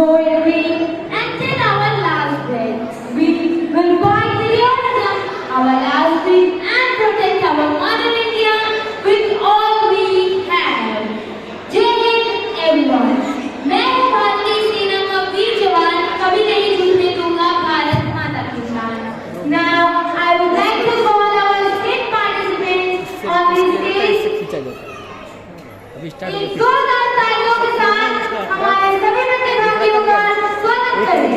go in green until our last breath. We will fight the autumn, our last dream, and protect our mother India with all we have. Jai Hind, everyone. मैं भारतीय सेना का वीर जवान कभी नहीं झुकने दूंगा भारत माता की शान. Now I would like to call our state participants on this stage. एक जोरदार तालियों के साथ हमारे सभी प्रतिभागियों का स्वागत करें.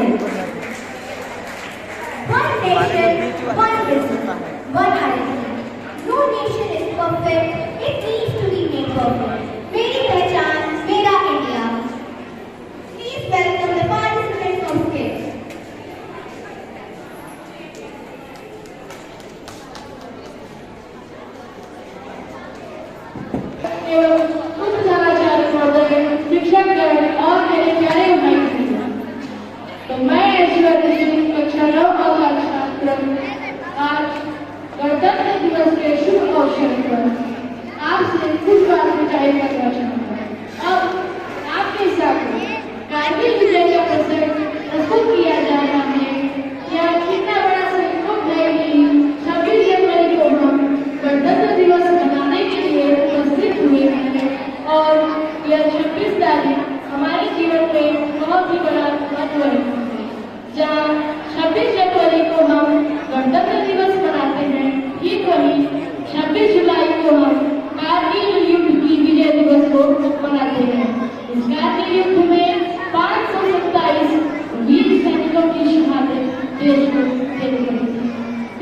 One nation, one vision, one identity. No nation is perfect. It needs to be made perfect. मेरी पहचान, मेरा India. Please welcome the participants on stage. शिक्षकगण और मेरे प्यारे भाई बहन, तो मैं ऐश्वर्य कक्षा 9 का छात्र आज गणतंत्र दिवस के शुभ अवसर पर आपसे कुछ बातें जाहिर करना चाहूँगा. अब आपके साथ कारगिल विजय का प्रसंग प्रस्तुत किया जा रहा है. यह कितना बड़ा संकल्प है कि 26 जनवरी को हम गणतंत्र दिवस मनाने के लिए उपस्थित हुए हैं और यह 26 तारीख हमारे जीवन में बहुत ही बड़ा महत्व रखती है. जहाँ 26 जनवरी को हम गणतंत्र दिवस मनाते हैं, ठीक वही 26 जुलाई को हम कारगिल युद्ध की विजय दिवस को मनाते हैं. इस कारगिल युद्ध में 527 वीर सैनिकों की शहादत देश को देनी पड़ी थी.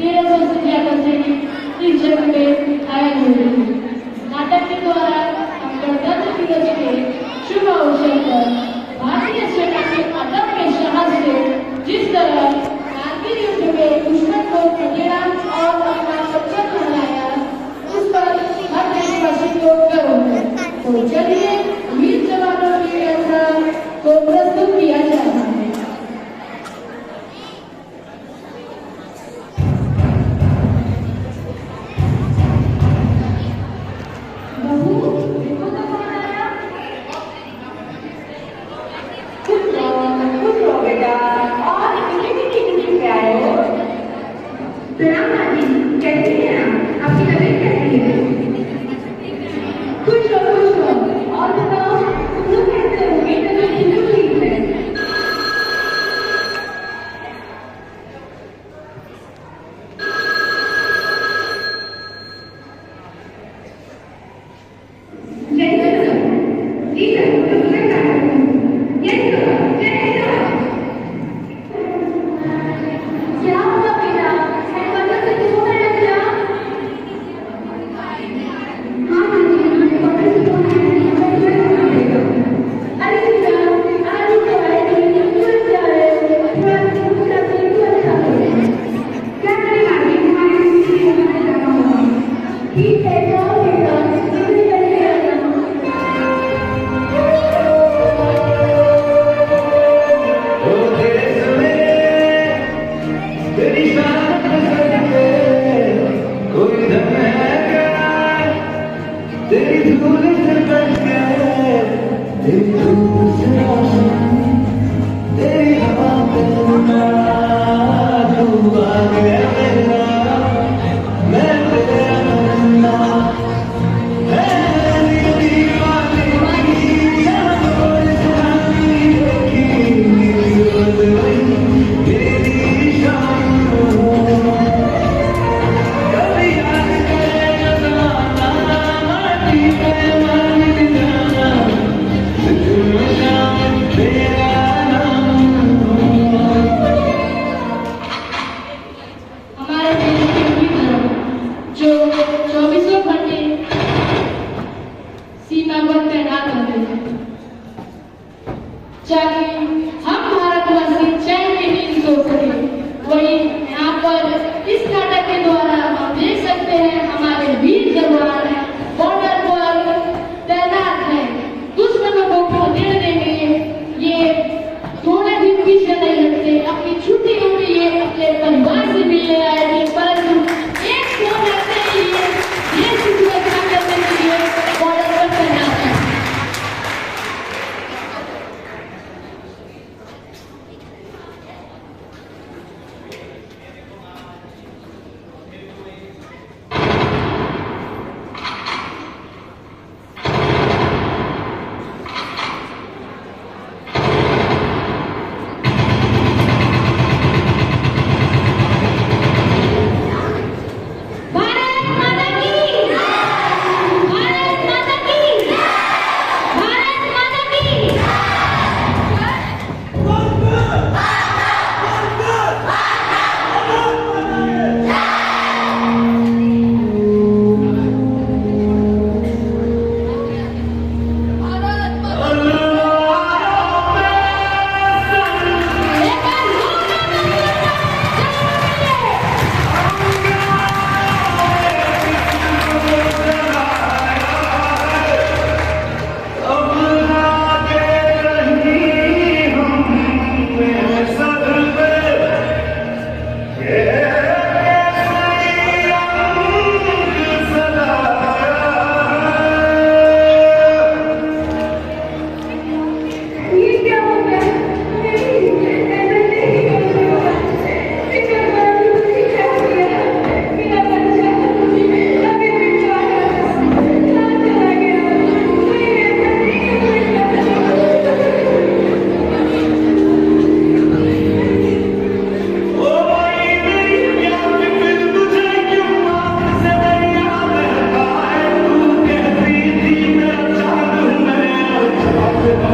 1300 से ज्यादा सैनिक इस जंग में घायल हुए थे. नाटक के द्वारा गणतंत्र दिवस के शुभ अवसर पर भारतीय सेना के अदम्य साहस से जिस तरह कारगिल युद्ध में दुश्मन को खदेड़ा और अपना सक्षम बनाया, उस पर हर देशवासी को गर्व है. तो चलिए वीर जवानों की यात्रा को प्रस्तुत किया जा रहा है. has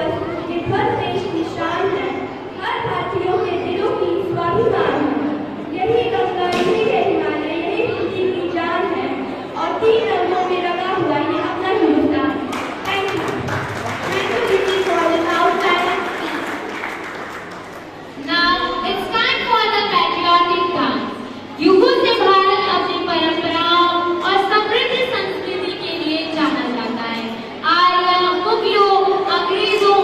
ध्वज ये ध्वज देश की शान है, हर भारतीयों के दिलों की स्वाभिमान है। यही गंगा, यही है हिमालय, यही पृथ्वी की जान है और 3 रंगों में रंगा हुआ ये अपना Hindustan. Thank you. Thank you, Didi, for this outstanding speech. Now it's time for the patriotic dance. युगों से भारत अपनी परंपराओं और समृद्ध संस्कृति के लिए जाना जाता है। आर्य, मुगलों, अंग्रेजों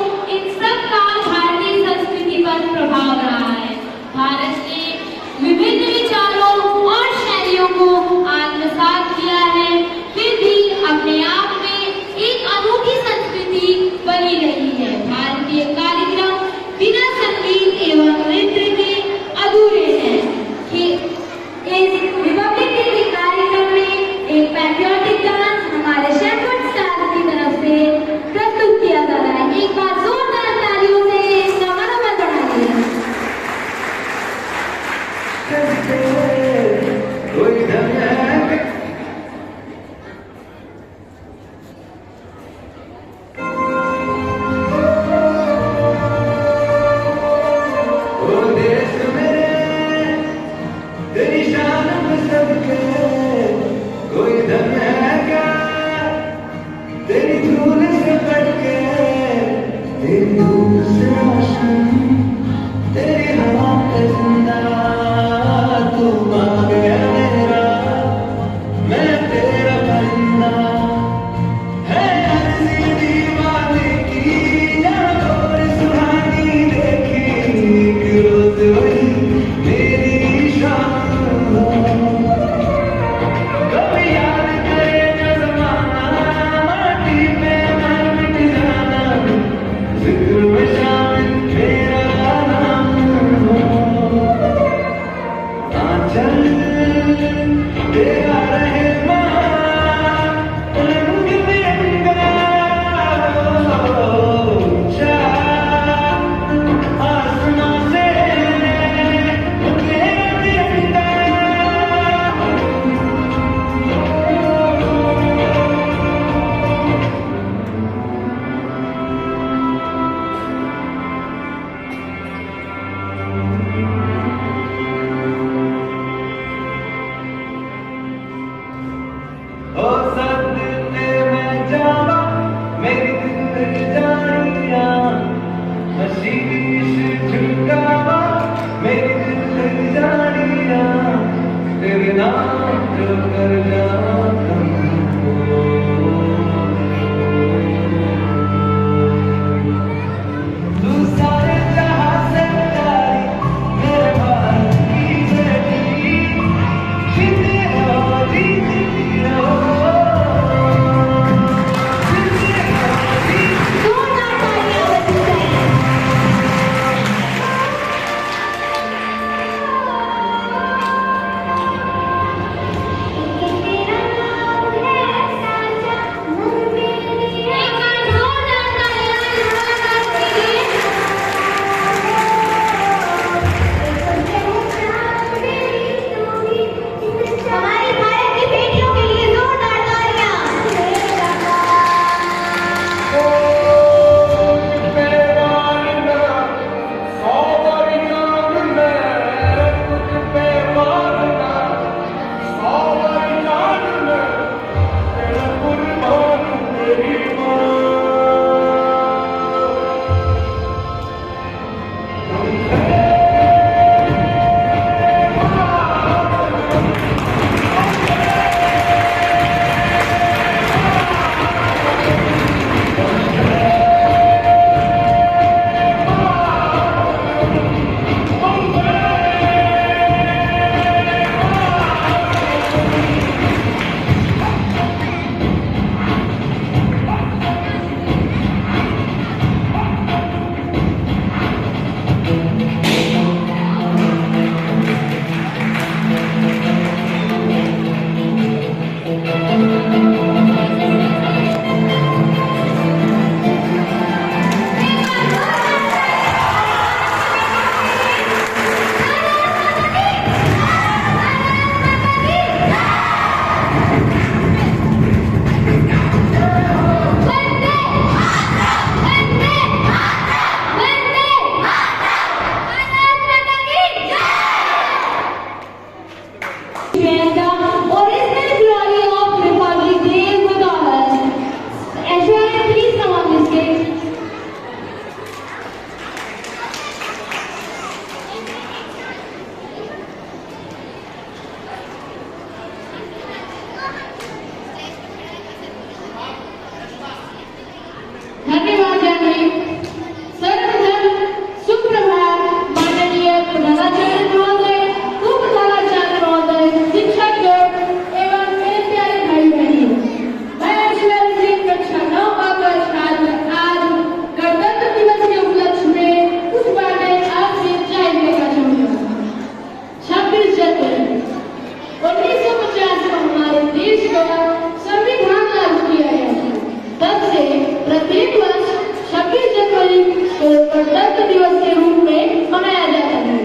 को गणतंत्र दिवस के रूप में मनाया जाता है।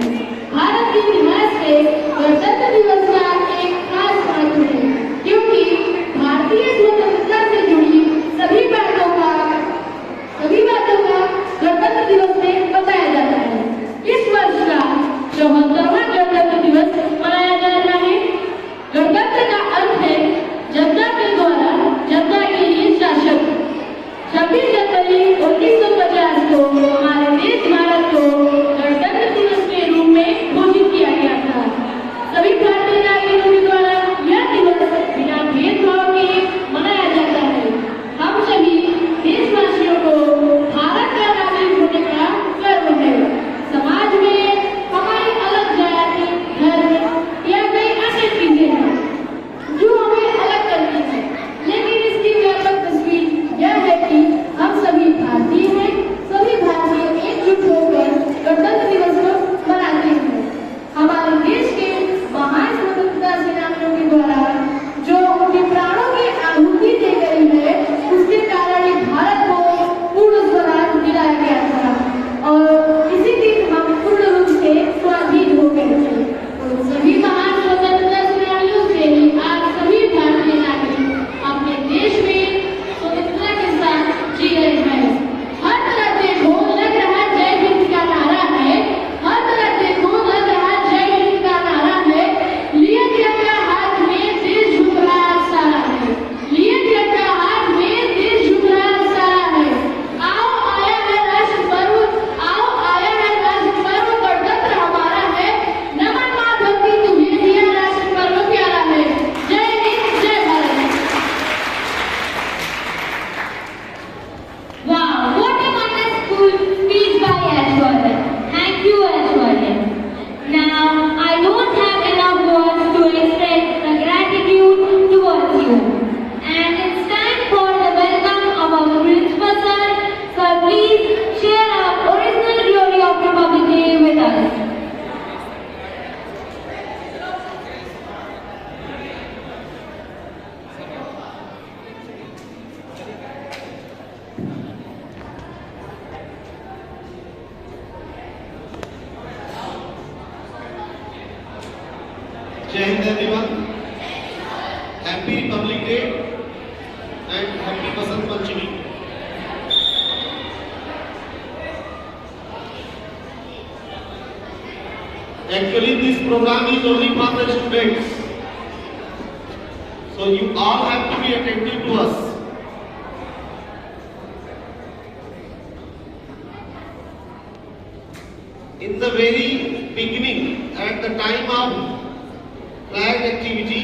भारत के इतिहास में गणतंत्र दिवस का एक खास महत्व है, क्योंकि भारतीय स्वतंत्रता से जुड़ी सभी बातों का गणतंत्र दिवस में बताया जाता है। इस वर्ष का 74वां गणतंत्र दिवस मनाया जा रहा है। गणतंत्र का अर्थ है जनता के द्वारा जनता के लिए शासन। 26 जनवरी 1950 को हमारे देश भारत को गणतंत्र दिवस के रूप में घोषित किया गया था। सभी भारतीय नागरिकों के द्वारा यह दिवस बिना भेदभाव के मनाया जाता है। हम सभी देशवासियों को भारत का नागरिक होने का गर्व है। समाज में हमारी अलग जाति, धर्म या कई ऐसी चीजें हैं जो हमें अलग करती है, लेकिन इसकी व्यापक तस्वीर यह है कि हम सभी भारतीय हैं। सभी भारतीय एकजुट होकर गणतंत्र दिवस को मनाते हैं। हमारे देश के महान स्वतंत्रता सेनानियों के द्वारा जो उनके प्राणों की आहुति दी गई है, उसके कारण ही भारत को पूर्ण स्वराज दिलाया गया था और इसी दिन हम पूर्ण रूप से स्वाधीन हो गए थे। तो सभी महान स्वतंत्रता सेनानियों से ही आज सभी भारतीय नागरिक अपने देश में स्वतंत्रता के साथ जी रहे हैं। हर तरफ देखो लग रहा जय हिंद का नारा है। हर तरफ देखो लग रहा जय हिंद का नारा है। लिए तिरंगा हाथ में देश झुक रहा सारा है। लिए तिरंगा हाथ में देश झुक रहा सारा है। आओ आया है राष्ट्र पर्व, आओ आया है राष्ट्र पर्व, गणतंत्र हमारा है। नमन मां धरती तुम्हें दिया राष्ट्र पर्व प्यारा है। जय हिंद, जय Bharat. Wow, what a wonderful speech by Aishwarya. Thank you, Aishwarya. Now, I don't have enough words to express the gratitude towards you. And it's time for the welcome of our principal sir. Sir, please share our original glory of Republic Day with us. जय Hind everyone, happy Republic day and happy Basant Panchami. Actually, this program is only for the students, so you all have to be attentive to us. In the very beginning, at the time of flag activity,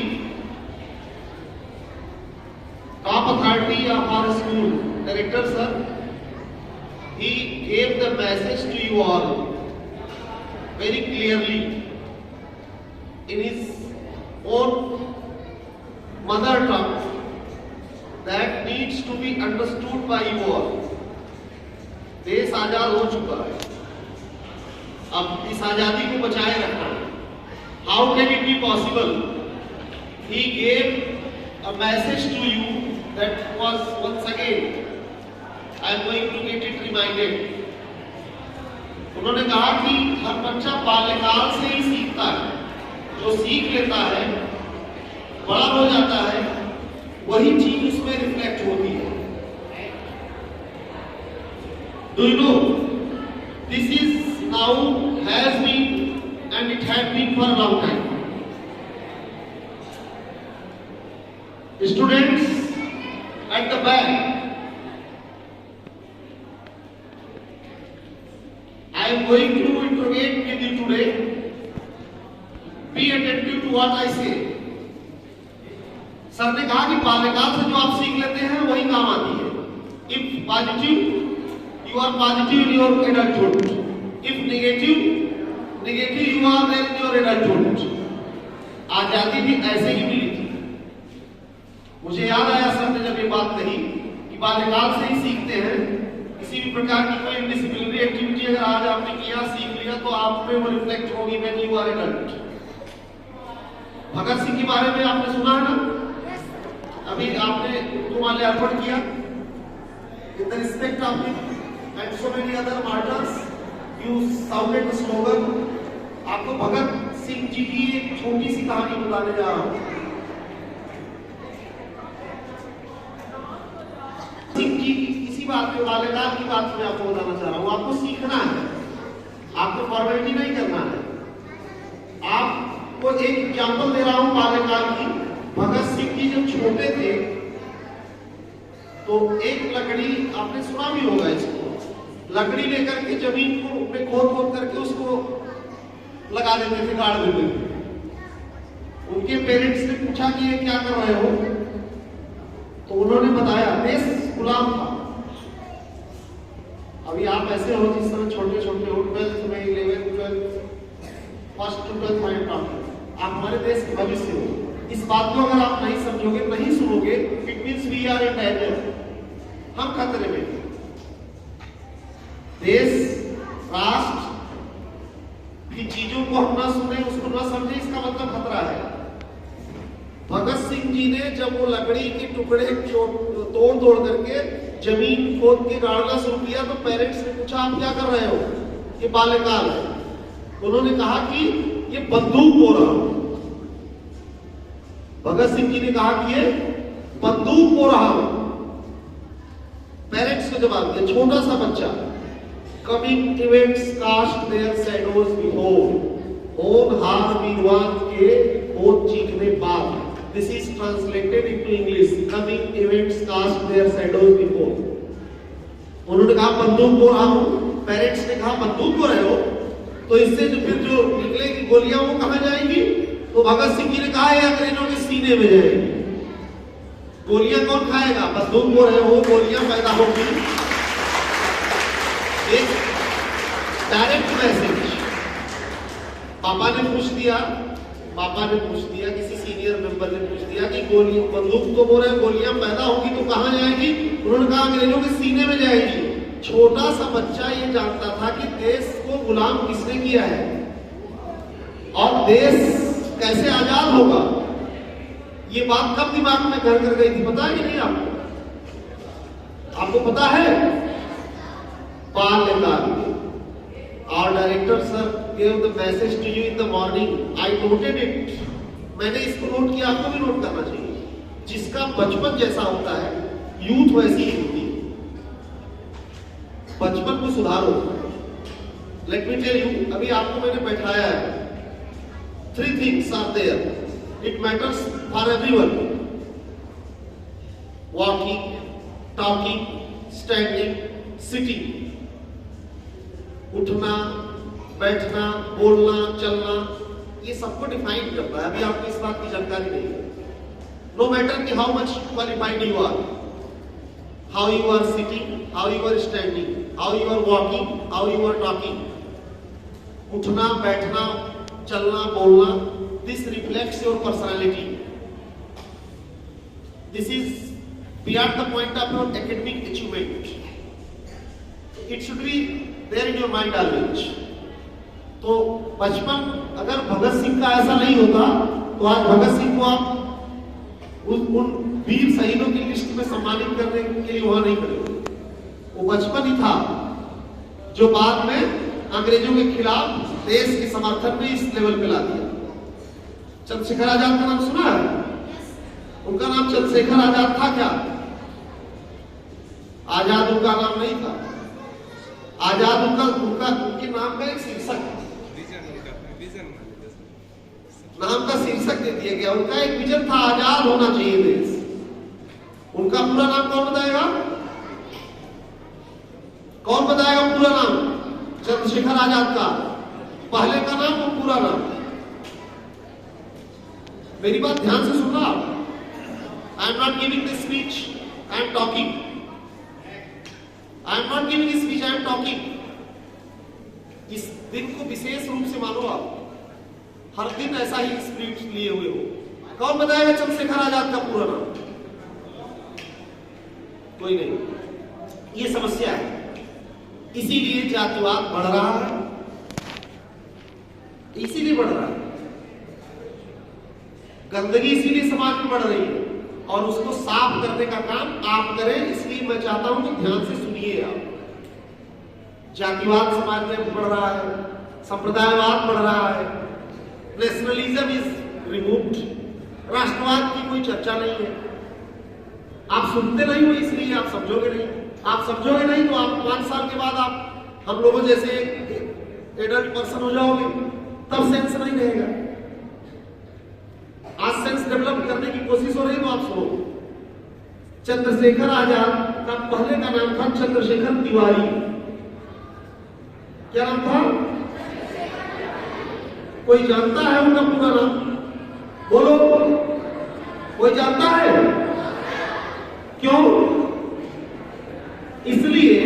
top authority of our school, director sir, he gave the message to you all very clearly in his own mother tongue that needs to be understood by you all. देश आजाद हो चुका है, अब इस आजादी को बचाए रखना है। How can it be possible? He gave a message to you that was once again, I am going to get it reminded. उन्होंने कहा कि हर बच्चा बाल्यकाल से ही सीखता है, जो सीख लेता है, बड़ा हो जाता है, वही चीज उसमें रिफ्लेक्ट होती है। Do you know? This is now has been and it has been for a long time. Students at the back, I am going to interrogate with you today. Be attentive to what I say. Sir ने कहा कि बाल्यकाल से जो आप सीख लेते हैं वही काम आती है. If positive, you are positive in your adulthood. If negative, you are there in your adulthood. आजादी भी ऐसे ही मिली थी. मुझे याद आया सर ने जब ये बात कही कि बाल्यकाल से ही सीखते हैं. किसी भी प्रकार की कोई डिसिप्लिनरी एक्टिविटी अगर आज आपने किया, सीख लिया, तो आप में वो रिफ्लेक्ट होगी when you are adult. Bhagat Singh के बारे में आपने सुना है ना? अभी आपने उनको माल्यार्पण किया in the respect of him. and so many other martyrs. You sounded the slogan. आपको भगत सिंह जी की एक छोटी सी कहानी बताने जा रहा हूँ। सिंह जी इसी बात पे बाल्यकाल की बात में आपको बताना चाह रहा हूँ। आपको सीखना है, आपको फॉर्मेलिटी नहीं करना है। आपको एक एग्जाम्पल दे रहा हूँ बाल्यकाल की। भगत सिंह जी जब छोटे थे तो एक लकड़ी, आपने सुना भी होगा इसको, लकड़ी लेकर के जमीन को में खोद खोद करके उसको लगा देते थे, गाड़ देते थे। उनके पेरेंट्स ने पूछा कि ये क्या कर रहे हो, तो उन्होंने बताया देश गुलाम था। अभी आप ऐसे हो जिस तरह छोटे छोटे हो, 12th में 11th 12th first to 12th में आप हमारे देश के भविष्य हो। इस बात को अगर आप नहीं समझोगे, नहीं सुनोगे, it means we are in danger, हम खतरे में। देश राष्ट्र की चीजों को हम ना सुने, उसको ना समझे, इसका मतलब खतरा है। भगत सिंह जी ने जब वो लकड़ी के टुकड़े तोड़ तोड़ करके जमीन खोद के गाड़ना शुरू किया तो पेरेंट्स ने पूछा आप क्या कर रहे हो, ये बाल्यकाल है। उन्होंने कहा कि ये बंदूक बो रहा हूं। भगत सिंह जी ने कहा कि ये बंदूक बो रहा हूं। पेरेंट्स को जवाब दिया, छोटा सा बच्चा। Coming events cast their shadows before, on हार वीरवान के होत चीखने बाद। This is translated into English. Coming events cast their shadows before. उन्होंने कहा बंदूक बो रहा हूं। पेरेंट्स ने कहा बंदूक बो रहे हो, तो इससे जो फिर जो निकलेगी गोलियां वो कहां जाएंगी? तो भगत सिंह जी ने कहा ये अंग्रेजों के सीने में जाएगी। गोलियां कौन खाएगा? बंदूक बो रहे हो, गोलियां पैदा होगी। एक डायरेक्ट मैसेज। पापा ने पूछ दिया, किसी सीनियर मेंबर ने पूछ दिया कि गोली बंदूक तो बोल रहे गोलियां पैदा होगी तो कहां जाएगी? उन्होंने कहा अंग्रेजों के सीने में जाएगी। छोटा सा बच्चा ये जानता था कि देश को गुलाम किसने किया है और देश कैसे आजाद होगा। ये बात कब दिमाग में घर कर गई थी पता है कि नहीं आपको? आपको पता है? बाल्यकाल में। Our director sir gave the message to you in the morning. I noted it. मैंने इसको नोट किया, आपको भी नोट करना चाहिए। जिसका बचपन जैसा होता है, यूथ वैसी ही होती है। बचपन को सुधारो। Let me tell you, अभी आपको मैंने बैठाया है। 3 things are there. It matters for everyone. Walking, talking, standing, sitting. उठना, बैठना, बोलना, चलना, ये सबको डिफाइन करता है। अभी आपको इस बात की जानकारी नहीं है। नो मैटर कि how much qualified you are, how you are sitting, how you are standing, how you are walking, how you are talking. उठना, बैठना, चलना, बोलना, this reflects your personality. This is beyond the point of your academic achievement. It should be there in your mind always. तो बचपन अगर भगत सिंह का ऐसा नहीं होता तो आज भगत सिंह को आप उन वीर शहीदों की लिस्ट में सम्मानित करने के लिए वहां नहीं खड़े। वो बचपन ही था जो बाद में अंग्रेजों के खिलाफ देश के समर्थन में इस लेवल पे ला दिया। चंद्रशेखर आजाद का नाम सुना है? उनका नाम चंद्रशेखर आजाद था क्या? आजाद उनका नाम नहीं था। आजाद उनके नाम का एक शीर्षक, नाम का शीर्षक दे दिया गया। उनका एक विजन था, आजाद होना चाहिए देश। उनका पूरा नाम कौन बताएगा? कौन बताएगा पूरा नाम चंद्रशेखर आजाद का? पहले का नाम और पूरा नाम। मेरी बात ध्यान से सुनना। I am not giving this speech, I am talking. I am not giving this speech, I am talking. इस दिन को विशेष रूप से मानो आप, हर दिन ऐसा ही स्पिरिट लिए हुए हो। कौन बताएगा चंद्रशेखर आजाद का पूरा नाम? कोई नहीं। ये समस्या है, इसीलिए जातिवाद बढ़ रहा है, इसीलिए बढ़ रहा है। गंदगी इसीलिए समाज में बढ़ रही है और उसको साफ करने का काम आप करें। इसलिए मैं चाहता हूं कि ध्यान से सुनिए आप। जातिवाद समाज में बढ़ रहा है, संप्रदायवाद बढ़ रहा है, नेशनलिज्म इज रिमूव्ड, राष्ट्रवाद की कोई चर्चा नहीं है। आप सुनते नहीं हो इसलिए आप समझोगे नहीं, आप समझोगे नहीं तो आप 5 साल के बाद आप हम लोगों जैसे एडल्ट पर्सन हो जाओगे, तब सेंस नहीं रहेगा। आज सेंस डेवलप करने की कोशिश हो रही तो आप सुनो। चंद्रशेखर आजाद का पहले का नाम था चंद्रशेखर तिवारी। क्या नाम था? कोई जानता है उनका पूरा नाम? बोलो, कोई जानता है? क्यों? इसलिए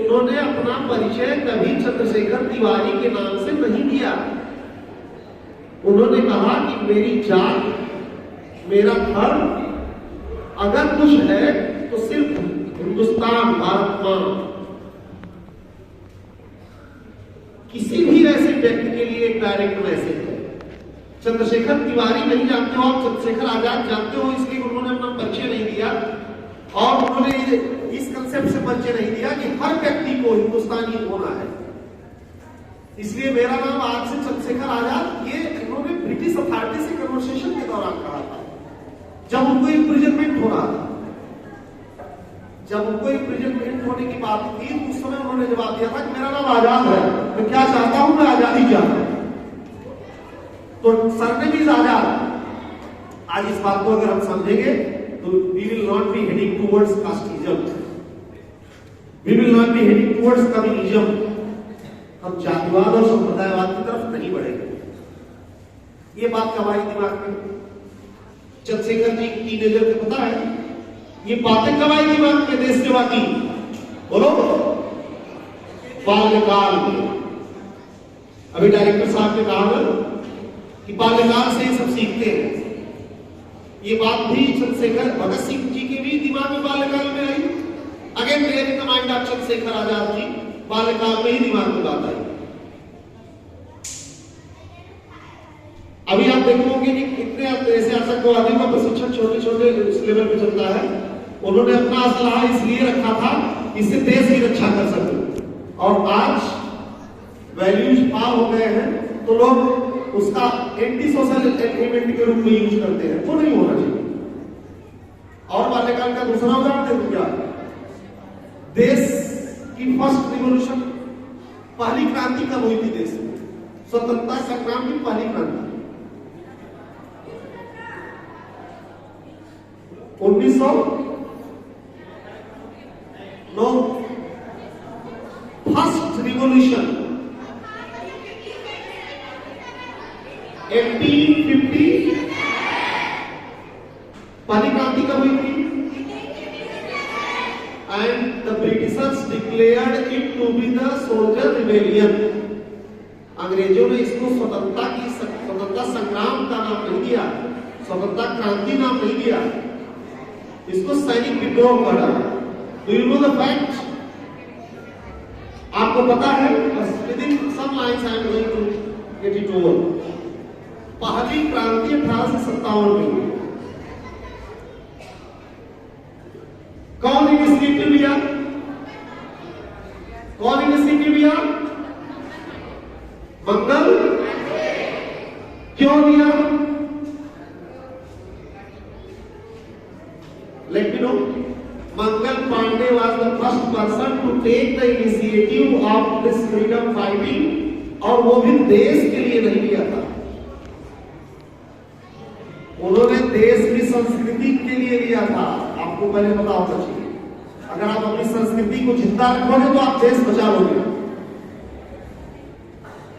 उन्होंने अपना परिचय कभी चंद्रशेखर तिवारी के नाम से नहीं दिया। उन्होंने कहा कि मेरी जात, मेरा धर्म अगर कुछ है तो सिर्फ हिंदुस्तान, भारत मां। किसी भी ऐसे व्यक्ति के लिए एक डायरेक्ट मैसेज है। चंद्रशेखर तिवारी नहीं जानते हो आप, चंद्रशेखर आजाद जानते हो, इसलिए उन्होंने अपना परिचय नहीं दिया और उन्होंने इस कंसेप्ट से परिचय नहीं दिया कि हर व्यक्ति को हिंदुस्तानी होना है। इसलिए मेरा नाम आज से चंद्रशेखर आजाद, ये उन्होंने ब्रिटिश अथॉरिटी से कन्वर्सेशन के दौरान कहा था, जब उनको इम्प्रिजनमेंट हो रहा था। जब उनको इम्प्रिजनमेंट होने की बात थी तो उस समय उन्होंने जवाब दिया था कि मेरा नाम आजाद है, मैं क्या चाहता हूं, मैं आजादी चाहता हूं। तो सरनेम इज आजाद। आज इस बात को अगर हम समझेंगे तो we will not be heading towards casteism, we will not be heading towards communism. हम जातिवाद और संप्रदायवाद की तरफ नहीं बढ़ेंगे। ये बात कब आई दिमाग में? चंद्रशेखर जी टीनेजर को पता है ये बातें कब आई दिमाग में देश सेवा की? बोलो, बाल्यकाल में। अभी डायरेक्टर साहब ने कहा ना कि बाल्यकाल से ही सब सीखते हैं। ये बात भी चंद्रशेखर भगत सिंह जी के भी दिमाग में बाल्यकाल में आई। Again bear in the mind of Chandrashekhar Azad ji, बाल्यकाल में ही दिमाग में बात आई। अभी आप देखोगे कि कितने ऐसे आतंकवादियों का प्रशिक्षण छोटे छोटे लेवल पे चलता है। उन्होंने अपना असलाह इसलिए रखा था इससे देश की रक्षा कर सके, और आज वैल्यूज पार हो गए हैं तो लोग उसका एंटी सोशल एलिमेंट के रूप में यूज करते हैं। वो नहीं होना चाहिए। और बाल्यकाल का दूसरा उदाहरण देखो, क्या देश की फर्स्ट रिवॉल्यूशन, पहली क्रांति कब हुई थी देश में? स्वतंत्रता संग्राम की पहली क्रांति 1909। First revolution 1850। पहली क्रांति कब हुई थी? And the Britishers declared it to be the soldier rebellion. अंग्रेजों ने इसको स्वतंत्रता संग्राम का नाम नहीं दिया, स्वतंत्रता क्रांति नाम नहीं दिया, इसको सैनिक विद्रोह कहा। Do you know the fact? आपको पता है? Within some lines I am going to get it over. पहली क्रांति 1857 में हुई। कौन इनिशिएटिव लिया? कौन इनिशिएटिव लिया? मंगल। क्यों लिया? Let me know. Mangal Pandey was the first person to take the initiative of this freedom fighting, और वो भी देश के लिए नहीं लिया था, उन्होंने देश की संस्कृति के लिए लिया था। आपको पहले पता होना चाहिए, अगर आप अपनी संस्कृति को जिंदा रखोगे तो आप देश बचा लोगे।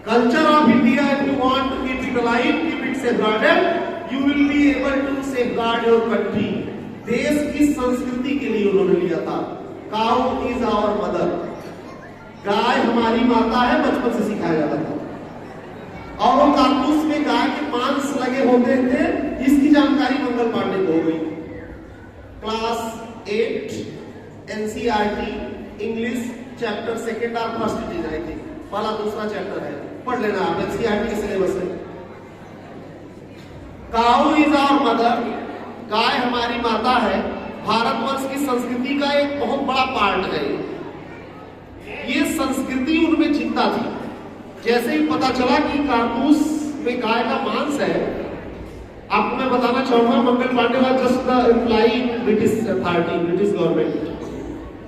Culture of India, if you want to keep it alive, keep it safeguarded, you will be able to safeguard your country. देश की संस्कृति के लिए उन्होंने लिया था। काउ इज आवर मदर, गाय हमारी माता है, बचपन से सिखाया जाता था। और वो कारतूस में गाय के मांस लगे होते थे, इसकी जानकारी मंगल पांडे को हो गई। Class 8 NCERT English chapter second और first it is, I think वाला दूसरा चैप्टर है, पढ़ लेना आप, NCERT के सिलेबस में। काउ इज आवर मदर, गाय हमारी माता है, भारतवर्ष की संस्कृति का एक बहुत बड़ा पार्ट है। ये संस्कृति उनमें जिंदा थी। जैसे ही पता चला कि कारतूस में गाय का मांस है, आपको मैं बताना चाहूंगा, Mangal Pandey was just the employee British authority, British government,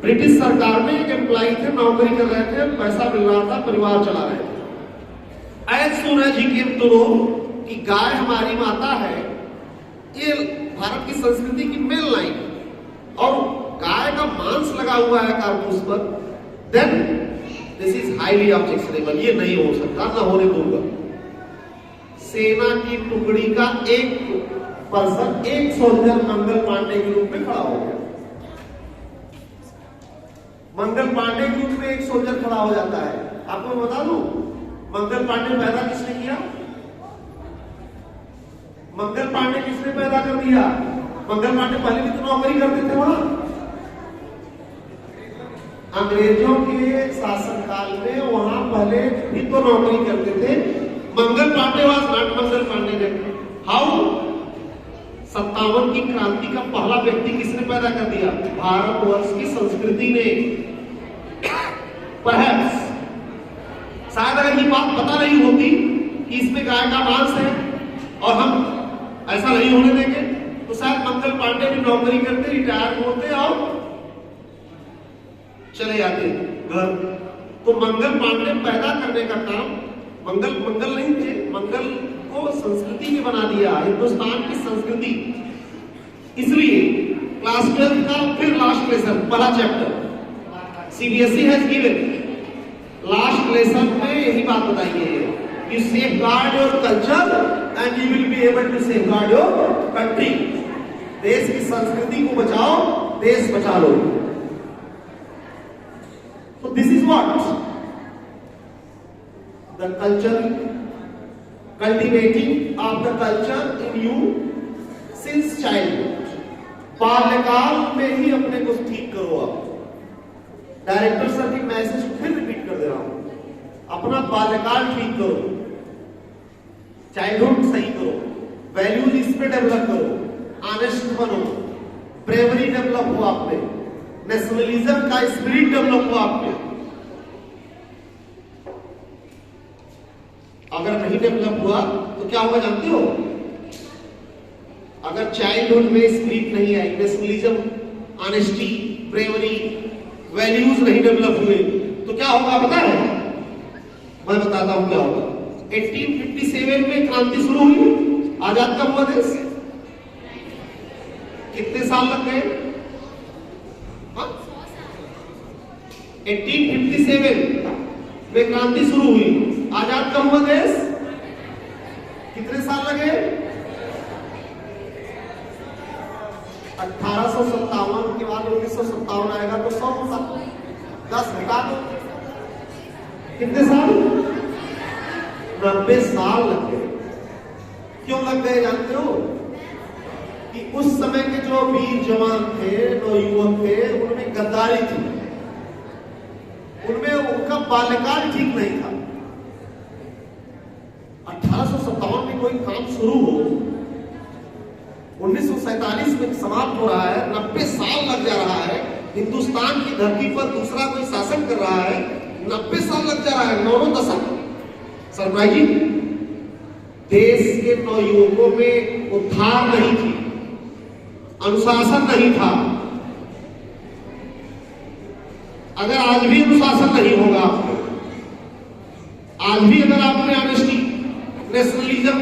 British सरकार में एक एम्प्लॉई थे, नौकरी कर रहे थे, पैसा मिल रहा था, परिवार चला रहे थे। As soon as he came to know कि गाय हमारी माता है, ये भारत की संस्कृति की मेन लाइन, और गाय का मांस लगा हुआ है कारतूस पर, then this is highly objectionable, ये नहीं हो सकता, ना होने दूंगा। सेना की टुकड़ी का एक पर्सन, एक सोल्जर मंगल पांडे के रूप में खड़ा हो गया। मंगल पांडे के रूप में एक सोल्जर खड़ा हो जाता है। आपको मैं बता दूं, मंगल पांडे पैदा किसने किया? मंगल पांडे किसने पैदा कर दिया? मंगल पांडे पहले भी तो नौकरी करते थे वहां, अंग्रेजों के शासनकाल में वहां पहले भी तो नौकरी करते थे। Mangal Pandey was not Mangal Pandey. How? 57 की क्रांति का पहला व्यक्ति किसने पैदा कर दिया? भारतवर्ष की संस्कृति ने। परहैप्स शायद अगर ये बात पता नहीं होती कि इसमें गाय का मांस है और हम ऐसा नहीं होने देंगे, तो शायद मंगल पांडे भी नौकरी करते, रिटायर होते और चले जाते घर। तो मंगल पांडे पैदा करने का काम, मंगल नहीं थे, मंगल को संस्कृति ने बना दिया, हिंदुस्तान की संस्कृति। इसलिए क्लास 12 का फिर लास्ट लेसन, पहला chapter CBSE has given, last lesson में यही बात बताई है, you safeguard your culture and you will be able to safeguard your country. देश की संस्कृति को बचाओ, देश बचा लो। So this is what the culture, cultivating of the culture in you since childhood. बाल्यकाल में ही अपने को ठीक करो। आप डायरेक्टर सर की मैसेज फिर रिपीट कर दे रहा हूं, अपना बाल्यकाल ठीक करो, चाइल्डहुड सही करो, वैल्यूज इसमें डेवलप करो, ऑनेस्ट बनो, ब्रेवरी डेवलप हो आप में, नेशनलिज्म का स्पिरिट डेवलप हुआ आप में। अगर नहीं डेवलप हुआ तो क्या होगा जानते हो? अगर चाइल्डहुड में स्पिरिट नहीं आई, नेशनलिज्म, ऑनेस्टी, ब्रेवरी, वैल्यूज नहीं डेवलप हुए, तो क्या होगा पता है? मैं बताता हूं क्या होगा। 1857 में क्रांति शुरू हुई, आजाद कब हुआ देश? कितने साल लग गए? 1857 में क्रांति शुरू हुई, आजाद कब हुआ देश? कितने साल लगे? 1857 के बाद 1957 आएगा तो 100 साल, 10 घटा दो, कितने साल? 90 साल लग गए। क्यों लग गए जानते हो? कि उस समय के जो वीर जवान थे, नौयुवक थे, उनमें गद्दारी थी, उनमें उनका बाल्यकाल ठीक नहीं था। 1857 में कोई काम शुरू हो, 1947 में समाप्त हो रहा है, 90 साल लग जा रहा है, हिंदुस्तान की धरती पर दूसरा कोई शासन कर रहा है, 90 साल लग जा रहा है, 9 दशक। सरप्राइजिंग, देश के नौयुवकों में उत्थान नहीं थी, अनुशासन नहीं था। अगर आज भी अनुशासन नहीं होगा आपको, आज भी अगर आपने ऑनेस्टी, नेशनलिज्म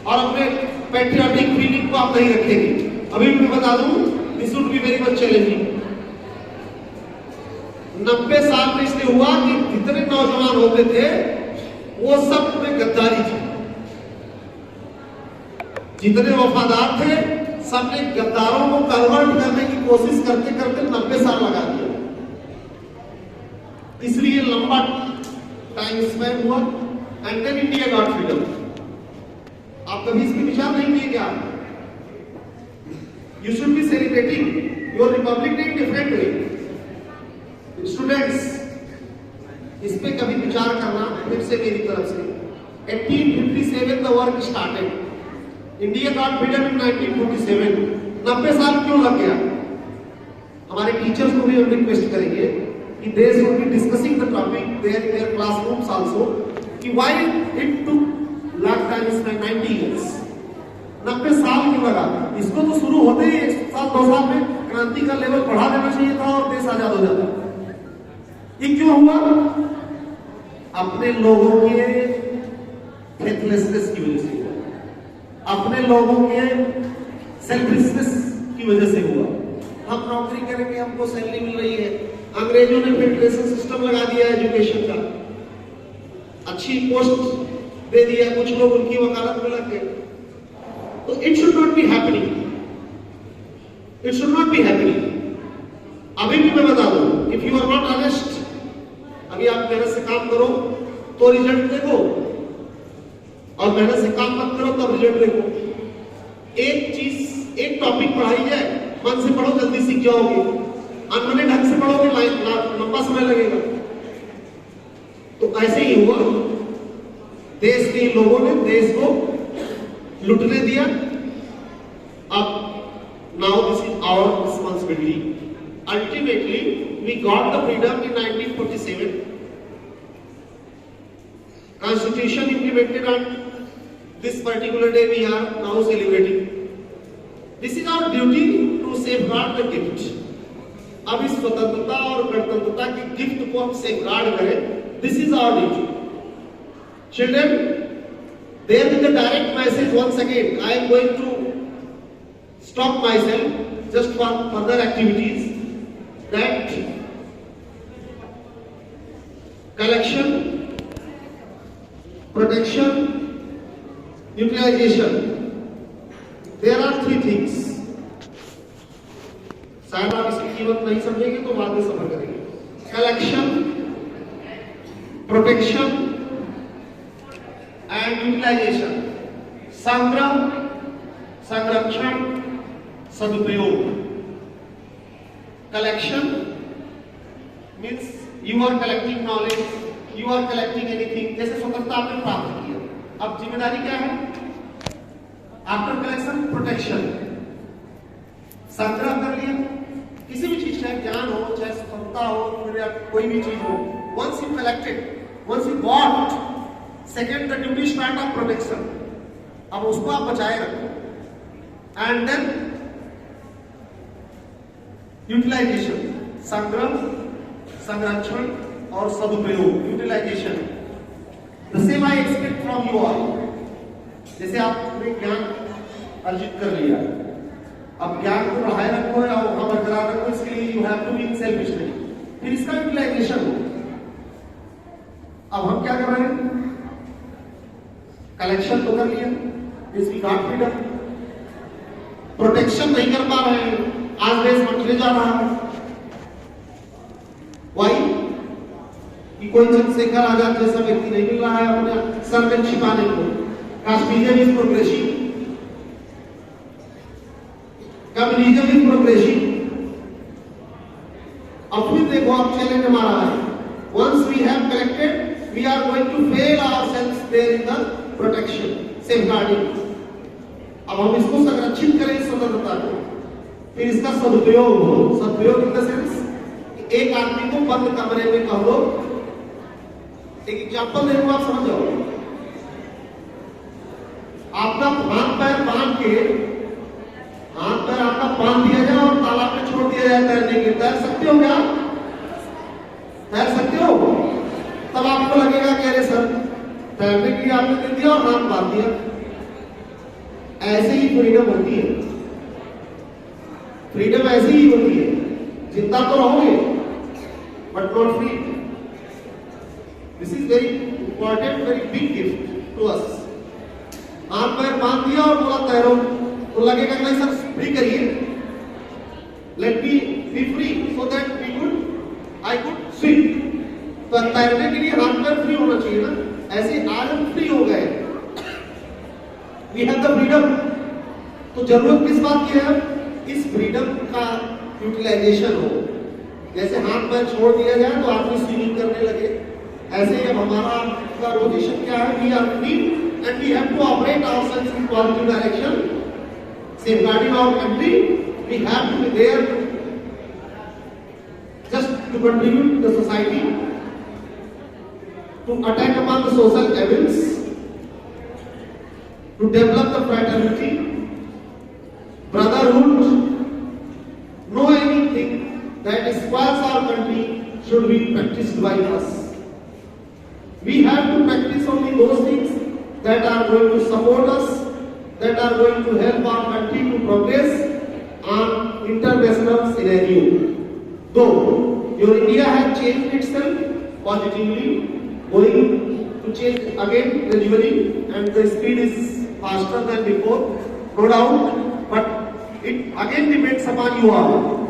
और अपने पैट्रियोटिक फीलिंग को आप नहीं रखेंगे, अभी मैं बता दूं, this would be very much challenging. 90 साल में इसलिए हुआ कि जितने नौजवान होते थे वो सब में गद्दारी थी, जितने वफादार थे सबने गद्दारों को कन्वर्ट करने की कोशिश करते करते 90 साल लगा दिया। इसलिए लंबा टाइम स्पेन हुआ and then India got freedom. आप कभी इस पर विचार नहीं किए क्या? You should be celebrating your republic day in different way. Students, इस पे कभी विचार करना फिर से मेरी तरफ से। 1857 the work started, India got freedom in 1947। 90 साल क्यों लग गया? हमारे टीचर्स को भी हम रिक्वेस्ट करेंगे they should be discussing the topic there in their classrooms also. Why it took long time, 90 years, 90 साल क्यों लगा? इसको तो शुरू होते ही 1 साल 2 साल में क्रांति का लेवल बढ़ा देना चाहिए था और देश आजाद हो जाता। ये क्यों हुआ? अपने लोगों के फेथलेसनेस की वजह से हुआ, अपने लोगों के सेल्फिशनेस की वजह से हुआ। हम नौकरी करेंगे, हमको सैलरी मिल रही है, अंग्रेजों ने फेडरेशन सिस्टम लगा दिया एजुकेशन का, अच्छी पोस्ट दे दिया, कुछ लोग उनकी वकालत में लग गए। तो it should not be happening, it should not be happening. अभी भी मैं बता दूं, if you are not honest, अभी आप मेहनत से काम करो तो रिजल्ट देखो, और मेहनत से काम मत करो तब रिजल्ट देखो। एक चीज, एक टॉपिक पढ़ाई जाए, मन से पढ़ो, जल्दी सीख जाओगे, अनमने ढंग से पढ़ोगे लंबा समय लगेगा। तो ऐसे ही हुआ, देश के लोगों ने देश को लुटने दिया। अब now this is our responsibility. Ultimately we got the freedom in 1947, Constitution implemented on this particular day we are now celebrating. This is our duty to safeguard the gift. अब इस स्वतंत्रता और गणतंत्रता की गिफ्ट को हम सेफगार्ड करें। This is our duty. Children, there is a direct message once again. I am going to stop myself just for further activities. That collection, protection, utilization. There are 3 things. शायद आप इसकी कीमत नहीं समझेंगे तो बाद में समझ करेंगे। Collection, protection and utilization. संग्रह, संरक्षण, सदुपयोग। Collection means you are collecting knowledge, you are collecting anything. जैसे स्वतंत्रता आपने प्राप्त की है, अब जिम्मेदारी क्या है? After collection, protection. संग्रह कर लिया, किसी भी चीज, चाहे ज्ञान हो, चाहे स्वतंत्रता हो, या कोई भी चीज हो। Once you collected, once you got, second the duty start of protection. अब उसको आप बचाए रखो। And then utilization, संग्रह, संरक्षण और सदुपयोग, utilization. The same I expect from you all. जैसे आपने ज्ञान अर्जित कर लिया, अब ज्ञान को बढ़ाए रखो या वहां बरकरार रखो, इसके लिए you have to be in self study. फिर इसका यूटिलाइजेशन हो। अब हम क्या कर रहे हैं? कलेक्शन तो कर लिया, this we got freedom. Protection नहीं कर पा रहे हैं, आज देश मंडले जा रहा है। वाई? कि कोई चंद्रशेखर आजाद जैसा व्यक्ति नहीं मिल रहा है अपने सर में छिपाने को। Kashmir is progressive, communism is progressive. अब फिर देखो, अब चैलेंज हमारा है, once we have collected, we are going to fail ourselves there in the protection, safeguarding. अब हम इसको संरक्षित करें स्वतंत्रता को, फिर इसका सदुपयोग हो। सदुपयोग इन द सेंस, एक आदमी को बंद कमरे में कह दो, एक एग्जाम्पल देखो, आप समझ जाओ। आपका हाथ पैर बांध के, हाथ पैर आपका बांध दिया जाए और तालाब में छोड़ दिया जाए तैरने के लिए, तैर सकते हो क्या? तैर सकते हो? तब आपको लगेगा कि अरे सर, तैरने के लिए आपने दे दिया और हाथ बांध दिया। ऐसे ही फ्रीडम होती है, फ्रीडम ऐसी ही होती है। जिंदा तो रहोगे but not free. This is very important, very big gift to us. हाथ पैर बांध दिया और बोला तैरो, तो लगेगा कि नहीं सर फ्री करिए, let me be free so that we could I could swim. तो तैरने के लिए हाथ पैर फ्री होना चाहिए ना। ऐसे आज हम फ्री हो गए, वी हैव द फ्रीडम। तो जरूरत किस बात की है? इस फ्रीडम का यूटिलाइजेशन हो। जैसे हाथ पैर छोड़ दिया जाए तो आदमी स्विमिंग करने लगे, ऐसे ही अब हमारा का पोजीशन क्या है? We are free and we have to operate ourselves in positive direction, safeguarding our country. We have to be there just to contribute to the society, to attack upon the social evils, to develop the fraternity, brotherhood, no anything that spoils our country should be practiced by us. We have to practice only those things that are going to support us, that are going to help our country to progress on international scenario. Though your India has changed itself positively, going to change again gradually, and the speed is faster than before, no doubt, but it again depends upon you all.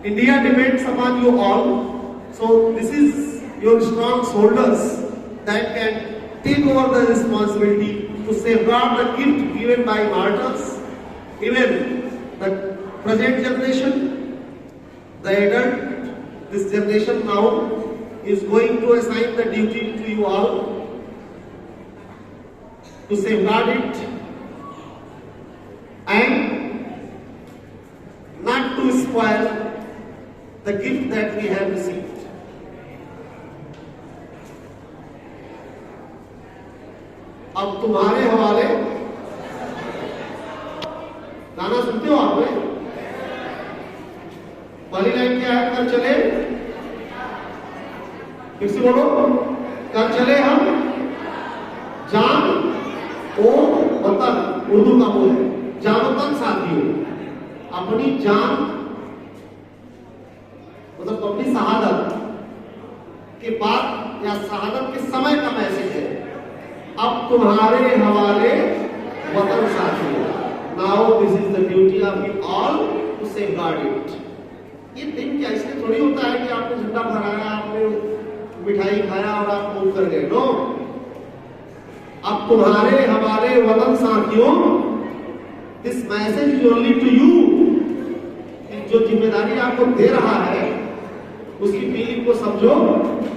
India depends upon you all. So this is your strong shoulders that can take over the responsibility to safeguard the gift given by martyrs, even the present generation, the adult, this generation now is going to assign the duty to you all to safeguard it and not to spoil the gift that we have received. अब तुम्हारे हवाले, गाना सुनते हो आपने? पहली line क्या है? कर चले, फिर से बोलो, कर चले हम जान ओ वतन, उर्दू का वो है, जान वतन साथियों, अपनी जान मतलब अपनी शहादत के बाद या शहादत के समय का मैसेज है, अब तुम्हारे हवाले वतन साथियों। Now this is the duty of you all to safeguard it. ये दिन क्या इसलिए थोड़ी होता है कि आपने झंडा फहराया, आपने मिठाई खाया और आप मूव कर गए, नो। अब तुम्हारे हमारे वतन साथियों, this message is only to you. जो जिम्मेदारी आपको दे रहा है उसकी फीलिंग को समझो,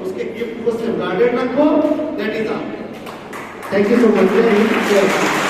उसके गिफ्ट को सेफगार्डेड रखो, that is all. Thank you so much.